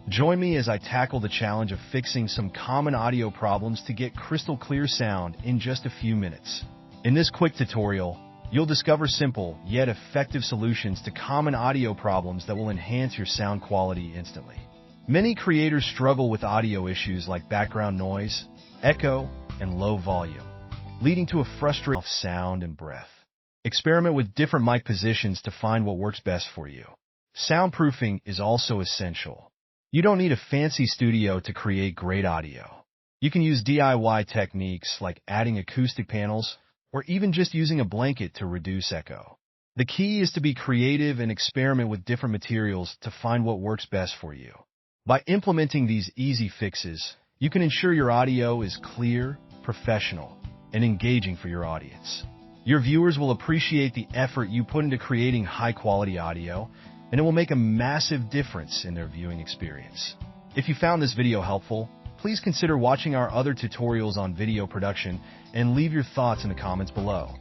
Join me as I tackle the challenge of fixing some common audio problems to get crystal clear sound in just a few minutes. In this quick tutorial, you'll discover simple yet effective solutions to common audio problems that will enhance your sound quality instantly. Many creators struggle with audio issues like background noise, echo, and low volume, leading to a frustrating sound and breath. Experiment with different mic positions to find what works best for you. Soundproofing is also essential. You don't need a fancy studio to create great audio. You can use DIY techniques like adding acoustic panels or even just using a blanket to reduce echo. The key is to be creative and experiment with different materials to find what works best for you. By implementing these easy fixes, you can ensure your audio is clear, professional, and engaging for your audience. Your viewers will appreciate the effort you put into creating high-quality audio, and it will make a massive difference in their viewing experience. If you found this video helpful, please consider watching our other tutorials on video production and leave your thoughts in the comments below.